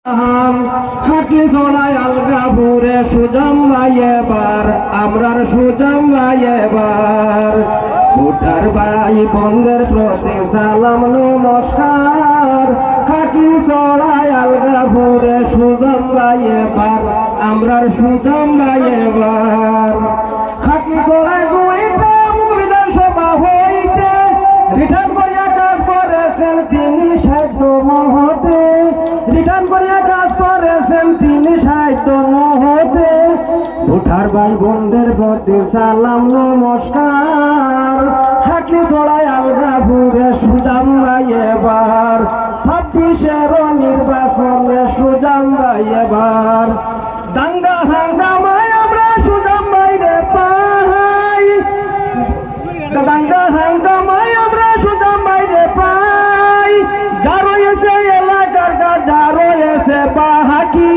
খাটলি চড়ায় আলগাপুরে সুজাম ভাই এবার আমরার সুজাম ভাই এবার ভোটার ভাই বন্ধের প্রতি সালাম নমস্কার। খাটলি চড়ায় আলগাপুরে সুজাম ভাই এবার আমরার সুজাম ভাই এবার খাটলি চড়ায় বিধানসভা হইতে রিটার্ন করিয়া কাজ করেছেন তিনি সাহিত্য মহতে রিটার্ন করিয়া কাজ করেছেন তিনি সাহিত্য মহতে ভোটার ভাই বোনদের প্রতি সালাম নমস্কার। খাটলি চড়ায় আলগাপুরে সুজাম ভাই এবার 26-এর নির্বাচনে সুজাম ভাই এবার দাঙ্গা হাঙ্গামায় আমরা সুজাম ভাই রে পাই দাঙ্গা হাঙ্গামায় আমরা সুজাম ভাই রে পাই যা রয়েছে এলাকার কাজ যা রয়েছে বাহাকি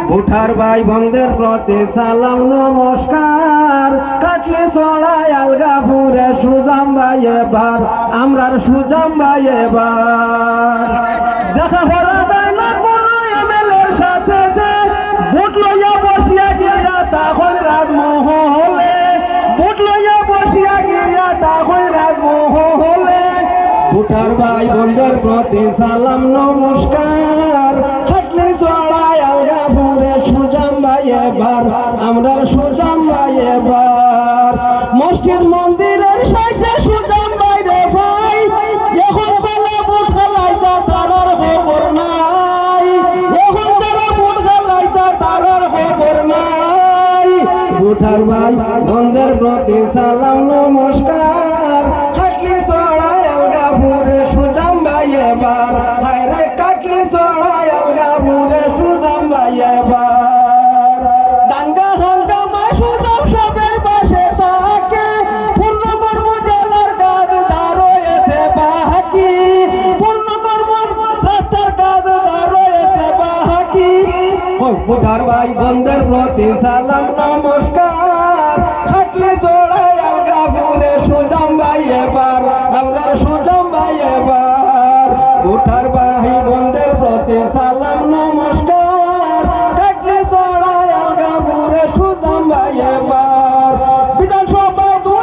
ভোটার ভাই বন্ধের প্রতি সালাম নমস্কার। কাটলি চড়ায় আলগাপুরে সুজাম ভাই এবার আমরার সুজাম ভাই এবার দেখা করা যায় না কোন এমএলএর সাথে ভোট লইয়া বসিয়া গিয়া তখন রাজমহলে ভোট লইয়া বসিয়া গিয়া তখন রাজমহলে ভোটার ভাই বন্ধের প্রতি সালাম নমস্কার। খাটলি চড়ায় আলগাপুরে সুজাম ভাই এবার আমরা সুজাম ভাই এবার মসজিদ মন্দিরের সাইডে সুজাম ভাই রে ভাই এখন বেলা ভোট খেলাইতা তারার খবর নাই এখন যারা ভোট খেলাইতা তারার খবর নাই ভোটার ভাই বন্ধের প্রতি সালাম নমস্কার। খাটলি চড়ায় আলগাপুরে সুজাম ভাই এবার হায়রে কাটলি চড়ায় আলগাপুরে সুজাম ভাই এবার দাঙ্গা হাঙ্গামা সুজাম সবের পাশে থাকে পূর্ণকর্ম জেলার কাজ যা রয়েছে বাহাকি পূর্ণকর্ম রাস্তার কাজ যা রয়েছে বাহাকি ভোটার ভাই বন্ধের প্রতি সালাম নমস্কার। খাটলি চড়ায় আলগাপুরে সুজাম ভাই এবার আমরা সুজাম ভাই এবার ভোটার ভাই বন্ধের প্রতি সালাম নমস্কার। খাটলি চড়ায় আলগাপুরে সুজাম ভাই এবার বিধানসভা 2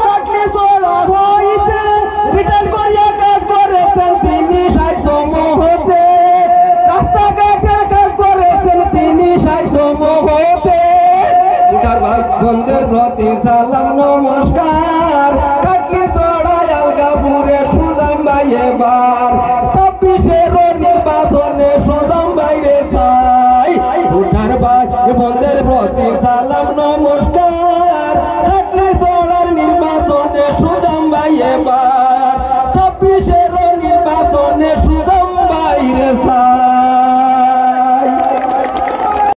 খাটলি চড়া হইতে রিটার্ন করিয়া কাজ করেছেন তিনি সাহিত্য মহতে রাস্তাঘাটের কাজ করেছেন তিনি সাহিত্য মহতে ভোটার ভাই বন্ধের প্রতি সালাম নমস্কার। খাটলি চড়ায় আলগাপুরে সুজাম ভাই এবার 26-এর নির্বাচনে সুজাম ভাই রে চাই ভোটার ভাই বন্ধের প্রতি সালাম নমস্কার। খাটলি চড়ার নির্বাচনে সুজাম ভাই এবার 26-এর নির্বাচনে সুজাম